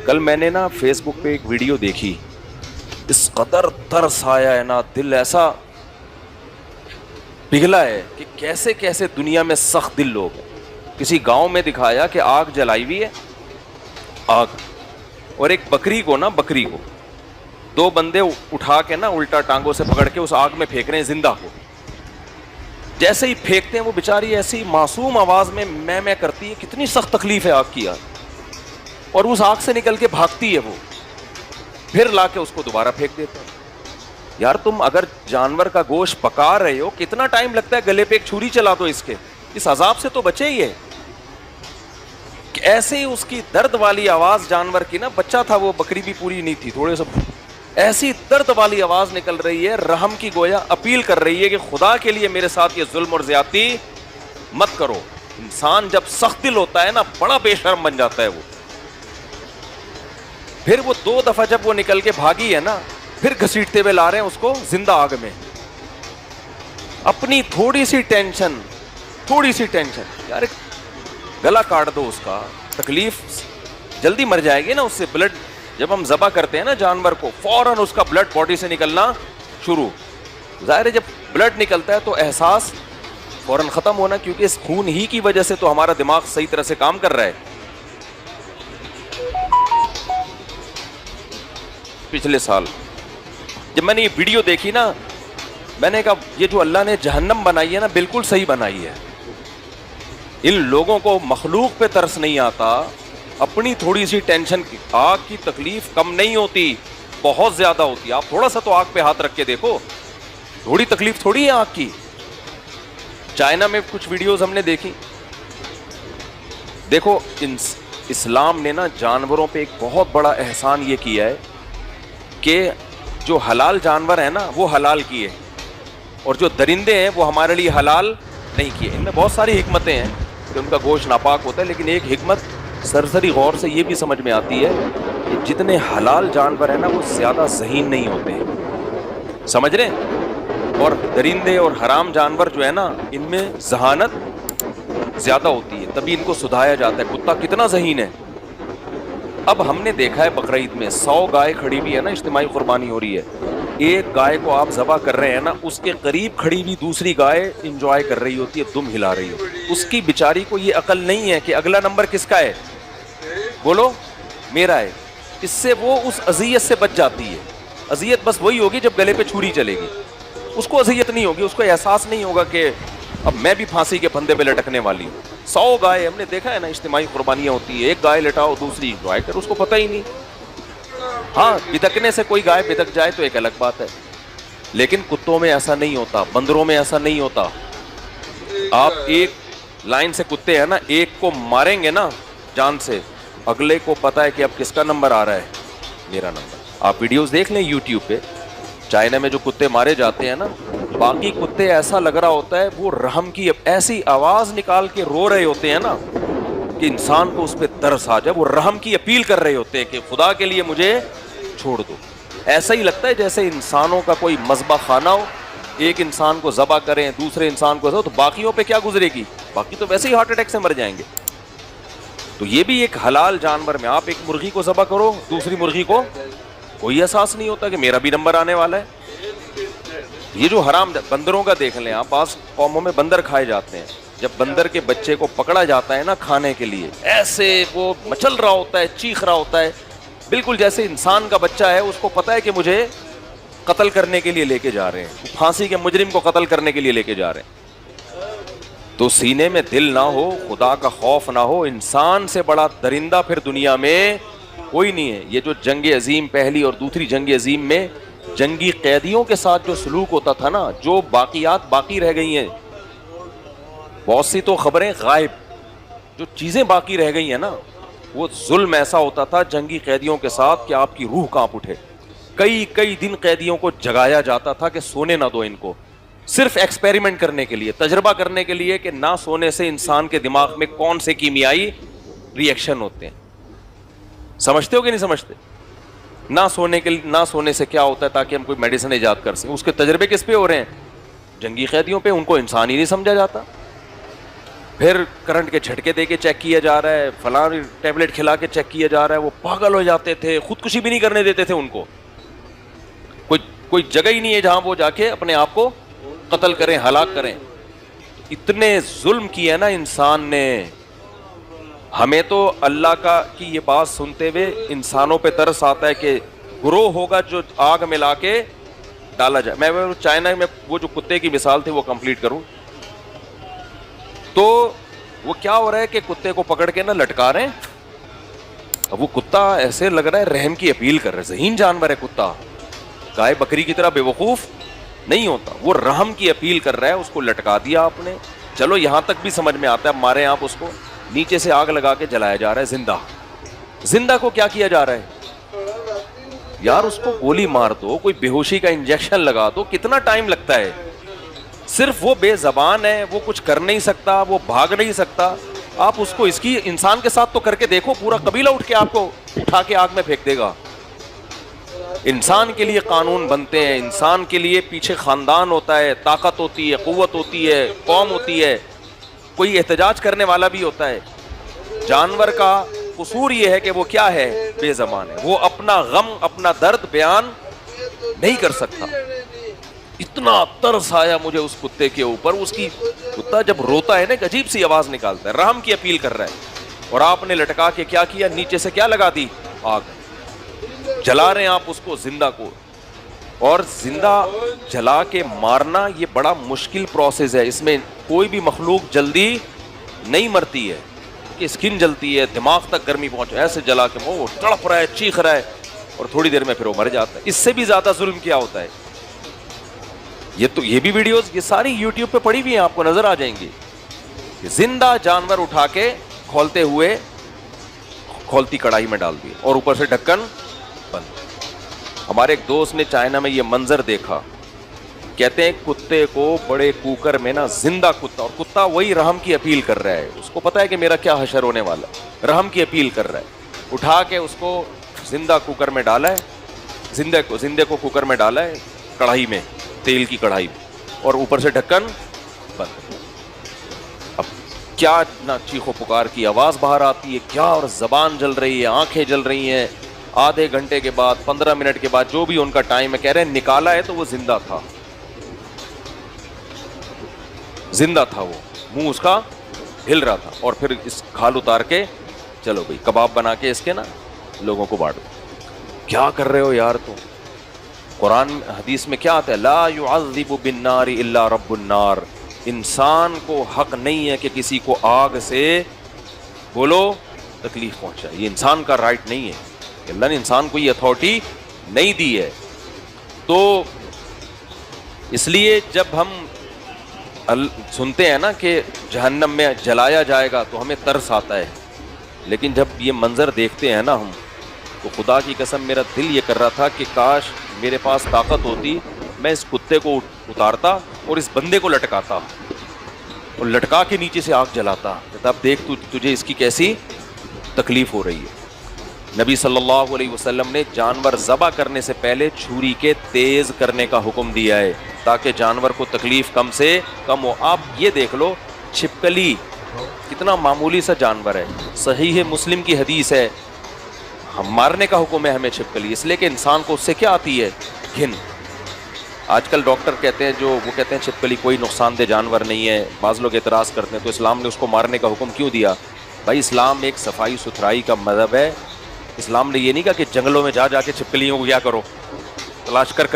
کل میں نے نا فیس بک پہ ایک ویڈیو دیکھی, اس قدر ترس آیا ہے نا, دل ایسا پگھلا ہے کہ کیسے کیسے دنیا میں سخت دل لوگ ہیں. کسی گاؤں میں دکھایا کہ آگ جلائی ہوئی ہے, آگ, اور ایک بکری کو دو بندے اٹھا کے نا الٹا ٹانگوں سے پکڑ کے اس آگ میں پھینک رہے ہیں زندہ کو. جیسے ہی پھینکتے ہیں وہ بیچاری ایسی معصوم آواز میں میں کرتی ہے, کتنی سخت تکلیف ہے آگ کی یار, اور اس آگ سے نکل کے بھاگتی ہے وہ, پھر لا کے اس کو دوبارہ پھینک دیتے ہیں. یار تم اگر جانور کا گوشت پکا رہے ہو, کتنا ٹائم لگتا ہے, گلے پہ ایک چھری چلا دو اس عذاب سے تو بچے ہی ہے. ایسے ہی اس کی درد والی آواز جانور کی نا, بچہ تھا وہ, بکری بھی پوری نہیں تھی, تھوڑے سے ایسی درد والی آواز نکل رہی ہے, رحم کی گویا اپیل کر رہی ہے کہ خدا کے لیے میرے ساتھ یہ ظلم اور زیادتی مت کرو. انسان جب سخت دل ہوتا ہے نا, بڑا بے شرم بن جاتا ہے وہ. پھر وہ 2 دفعہ جب وہ نکل کے بھاگی ہے نا, پھر گھسیٹتے ہوئے لا رہے ہیں اس کو زندہ آگ میں. اپنی تھوڑی سی ٹینشن یار, گلا کاٹ دو اس کا, تکلیف جلدی مر جائے گی نا اس سے. بلڈ جب ہم ذبح کرتے ہیں نا جانور کو, فوراً اس کا بلڈ باڈی سے نکلنا شروع. ظاہر ہے جب بلڈ نکلتا ہے تو احساس فوراً ختم ہونا, کیونکہ اس خون ہی کی وجہ سے تو ہمارا دماغ صحیح طرح سے کام کر رہا ہے. پچھلے سال جب میں نے یہ ویڈیو دیکھی نا, میں نے کہا یہ جو اللہ نے جہنم بنائی ہے نا, بالکل صحیح بنائی ہے. ان لوگوں کو مخلوق پہ ترس نہیں آتا, اپنی تھوڑی سی ٹینشن کی. آگ کی تکلیف کم نہیں ہوتی, بہت زیادہ ہوتی. آپ تھوڑا سا تو آگ پہ ہاتھ رکھ کے دیکھو, تھوڑی تکلیف تھوڑی ہے آگ کی. چائنا میں کچھ ویڈیوز ہم نے دیکھی. دیکھو اسلام نے نا جانوروں پہ ایک بہت بڑا احسان یہ کیا ہے کہ جو حلال جانور ہیں نا وہ حلال کیے, اور جو درندے ہیں وہ ہمارے لیے حلال نہیں کیے. ان میں بہت ساری حکمتیں ہیں کہ ان کا گوشت ناپاک ہوتا ہے, لیکن ایک حکمت سرسری غور سے یہ بھی سمجھ میں آتی ہے کہ جتنے حلال جانور ہیں نا وہ زیادہ ذہین نہیں ہوتے ہیں, سمجھ رہے ہیں, اور درندے اور حرام جانور جو ہے نا ان میں ذہانت زیادہ ہوتی ہے, تبھی ان کو سدھایا جاتا ہے. کتا کتنا ذہین ہے. اب ہم نے دیکھا ہے بقرعید میں 100 گائے کھڑی ہوئی ہے نا, اجتماعی قربانی ہو رہی ہے. ایک گائے کو آپ ذبح کر رہے ہیں نا, اس کے قریب کھڑی ہوئی دوسری گائے انجوائے کر رہی ہوتی ہے, دم ہلا رہی ہوتی ہے. اس کی بیچاری کو یہ عقل نہیں ہے کہ اگلا نمبر کس کا ہے, بولو میرا ہے. اس سے وہ اس اذیت سے بچ جاتی ہے. اذیت بس وہی ہوگی جب گلے پہ چھری چلے گی, اس کو اذیت نہیں ہوگی, اس کو احساس نہیں ہوگا کہ اب میں بھی پھانسی کے پھندے پہ لٹکنے والی ہوں. 100 گائے ہم نے دیکھا ہے نا, اجتماعی قربانیاں ہوتی ہے, ایک گائے لٹاؤ دوسری انجوائے کر, اس کو پتہ ہی نہیں. ہاں بدکنے سے کوئی گائے بدک جائے تو ایک الگ بات ہے, لیکن کتوں میں ایسا نہیں ہوتا, بندروں میں ایسا نہیں ہوتا. آپ ایک لائن سے کتے ہیں نا, ایک کو ماریں گے نا جان سے, اگلے کو پتا ہے کہ اب کس کا نمبر آ رہا ہے, میرا نمبر. آپ ویڈیوز دیکھ لیں یوٹیوب پہ, چائنا میں جو کتے مارے جاتے ہیں نا, باقی کتے ایسا لگ رہا ہوتا ہے وہ رحم کی ایسی آواز نکال کے رو رہے ہوتے ہیں نا کہ انسان کو اس پہ ترس آ جائے. وہ رحم کی اپیل کر رہے ہوتے ہیں کہ خدا کے لیے مجھے چھوڑ دو. ایسا ہی لگتا ہے جیسے انسانوں کا کوئی مذبح خانہ ہو, ایک انسان کو ذبح کریں دوسرے انسان کو, تو باقیوں پہ کیا گزرے گی, باقی تو ویسے ہی ہارٹ اٹیک سے مر جائیں گے. تو یہ بھی ایک حلال جانور میں, آپ ایک مرغی کو ذبح کرو, دوسری مرغی کو کوئی احساس نہیں ہوتا کہ میرا بھی نمبر آنے والا ہے. یہ جو حرام بندروں کا دیکھ لیں آپ, بعض قوموں میں بندر کھائے جاتے ہیں. جب بندر کے بچے کو پکڑا جاتا ہے نا کھانے کے لیے, ایسے وہ مچل رہا ہوتا ہے, چیخ رہا ہوتا ہے, بالکل جیسے انسان کا بچہ ہے, اس کو پتا ہے کہ مجھے قتل کرنے کے لیے لے کے جا رہے ہیں, پھانسی کے مجرم کو قتل کرنے کے لیے لے کے جا رہے ہیں. تو سینے میں دل نہ ہو, خدا کا خوف نہ ہو, انسان سے بڑا درندہ پھر دنیا میں کوئی نہیں ہے. یہ جو جنگ عظیم پہلی اور دوسری جنگ عظیم میں جنگی قیدیوں کے ساتھ جو سلوک ہوتا تھا نا, جو باقیات باقی رہ گئی ہیں, بہت سی تو خبریں غائب, جو چیزیں باقی رہ گئی ہیں نا, وہ ظلم ایسا ہوتا تھا جنگی قیدیوں کے ساتھ کہ آپ کی روح کانپ اٹھے. کئی دن قیدیوں کو جگایا جاتا تھا کہ سونے نہ دو ان کو, صرف ایکسپیریمنٹ کرنے کے لیے, تجربہ کرنے کے لیے کہ نہ سونے سے انسان کے دماغ میں کون سے کیمیائی ری ایکشن ہوتے ہیں. سمجھتے ہو کہ نہیں سمجھتے؟ نہ سونے سے کیا ہوتا ہے تاکہ ہم کوئی میڈیسن ایجاد کر سکیں. اس کے تجربے کس پہ ہو رہے ہیں؟ جنگی قیدیوں پہ. ان کو انسان ہی نہیں سمجھا جاتا. پھر کرنٹ کے جھٹکے دے کے چیک کیا جا رہا ہے, فلاں ٹیبلٹ کھلا کے چیک کیا جا رہا ہے. وہ پاگل ہو جاتے تھے, خودکشی بھی نہیں کرنے دیتے تھے ان کو. کوئی جگہ ہی نہیں ہے جہاں وہ جا کے اپنے آپ کو قتل کریں, ہلاک کریں. اتنے ظلم کیا نا انسان نے. ہمیں تو اللہ کی یہ بات سنتے ہوئے انسانوں پہ ترس آتا ہے کہ گروہ ہوگا جو آگ میں لا کے ڈالا جائے. میں چائنا میں وہ جو کتے کی مثال تھی وہ کمپلیٹ کروں تو وہ کیا ہو رہا ہے کہ کتے کو پکڑ کے نا لٹکا رہے ہیں. اب وہ کتا ایسے لگ رہا ہے رحم کی اپیل کر رہا ہے. ذہین جانور ہے کتا, گائے بکری کی طرح بے وقوف نہیں ہوتا. وہ رحم کی اپیل کر رہا ہے. اس کو لٹکا دیا آپ نے, چلو یہاں تک بھی سمجھ میں آتا ہے. مارے آپ اس کو, نیچے سے آگ لگا کے جلایا جا رہا ہے. زندہ کو کیا کیا جا رہا ہے یار؟ اس کو گولی مار دو, کوئی بے ہوشی کا انجیکشن لگا دو, کتنا ٹائم لگتا ہے؟ صرف وہ بے زبان ہے, وہ کچھ کر نہیں سکتا, وہ بھاگ نہیں سکتا. آپ اس کو اس کی انسان کے ساتھ تو کر کے دیکھو, پورا قبیلہ اٹھ کے آپ کو اٹھا کے آگ میں پھینک دے گا. انسان کے لیے قانون بنتے ہیں, انسان کے لیے پیچھے خاندان ہوتا ہے, طاقت ہوتی ہے, قوت ہوتی ہے, قوم ہوتی ہے, کوئی احتجاج کرنے والا بھی ہوتا ہے. جانور کا قصور یہ ہے کہ وہ کیا ہے؟ بے زبان ہے. وہ اپنا غم, اپنا درد بیان نہیں کر سکتا. اتنا ترس آیا مجھے اس کتے کے اوپر. اس کی کتا جب روتا ہے نا ایک عجیب سی آواز نکالتا ہے, رحم کی اپیل کر رہا ہے. اور آپ نے لٹکا کے کیا کیا؟ نیچے سے کیا لگا دی؟ آگ. جلا رہے ہیں آپ اس کو, زندہ کو. اور زندہ جلا کے مارنا یہ بڑا مشکل پروسیس ہے. اس میں کوئی بھی مخلوق جلدی نہیں مرتی ہے, کہ اسکن جلتی ہے, دماغ تک گرمی پہنچے, ایسے جلا کے وہ تڑپ رہا ہے, چیخ رہا ہے, اور تھوڑی دیر میں پھر وہ مر جاتا ہے. اس سے بھی زیادہ ظلم کیا ہوتا ہے؟ یہ بھی ویڈیوز یہ ساری یوٹیوب پہ پڑی ہوئی ہیں, آپ کو نظر آ جائیں گی. زندہ جانور اٹھا کے کھولتے ہوئے کھولتی کڑاہی میں ڈال دی اور اوپر سے ڈھکن بند. ہمارے ایک دوست نے چائنا میں یہ منظر دیکھا. کہتے ہیں کتے کو بڑے کوکر میں نا زندہ کتا, اور کتا وہی رحم کی اپیل کر رہا ہے. اس کو پتا ہے کہ میرا کیا حشر ہونے والا, رحم کی اپیل کر رہا ہے. اٹھا کے اس کو زندہ کوکر میں ڈالا ہے, زندے کو کوکر میں ڈالا ہے, کڑھائی میں, تیل کی کڑھائی میں, اور اوپر سے ڈھکن بند. اب کیا نہ چیخو پکار کی آواز باہر آتی ہے کیا, اور زبان جل رہی ہے, آنکھیں جل رہی ہیں. آدھے گھنٹے کے بعد, 15 منٹ کے بعد, جو بھی ان کا ٹائم ہے, کہہ رہے ہیں نکالا ہے تو وہ زندہ تھا. زندہ تھا وہ, منہ اس کا ہل رہا تھا. اور پھر اس کھال اتار کے چلو بھائی کباب بنا کے اس کے نا لوگوں کو بانٹ دو. کیا کر رہے ہو یار تم؟ قرآن حدیث میں کیا آتا ہے؟ لا يعذب بالنار الا رب النار. انسان کو حق نہیں ہے کہ کسی کو آگ سے بولو تکلیف پہنچائے. یہ انسان کا رائٹ نہیں ہے. اللہ نے انسان کو یہ اتھارٹی نہیں دی ہے. تو اس لیے جب ہم سنتے ہیں نا کہ جہنم میں جلایا جائے گا تو ہمیں ترس آتا ہے, لیکن جب یہ منظر دیکھتے ہیں نا ہم, تو خدا کی قسم میرا دل یہ کر رہا تھا کہ کاش میرے پاس طاقت ہوتی, میں اس کتے کو اتارتا اور اس بندے کو لٹکاتا, اور لٹکا کے نیچے سے آگ جلاتا. تب دیکھ تجھے اس کی کیسی تکلیف ہو رہی ہے. نبی صلی اللہ علیہ وسلم نے جانور ذبح کرنے سے پہلے چھری کے تیز کرنے کا حکم دیا ہے تاکہ جانور کو تکلیف کم سے کم ہو. آپ یہ دیکھ لو, چھپکلی کتنا معمولی سا جانور ہے, صحیح مسلم کی حدیث ہے, ہم مارنے کا حکم ہے ہمیں چھپکلی, اس لیے کہ انسان کو اس سے کیا آتی ہے؟ گھن. آج کل ڈاکٹر کہتے ہیں, جو وہ کہتے ہیں چھپکلی کوئی نقصان دہ جانور نہیں ہے. بعض لوگ اعتراض کرتے ہیں تو اسلام نے اس کو مارنے کا حکم کیوں دیا؟ بھائی اسلام ایک صفائی ستھرائی کا مذہب ہے. اسلام نے یہ نہیں کہا کہ جنگلوں میں جا کے چھپکلیوں کو کیا کرو, تلاش کر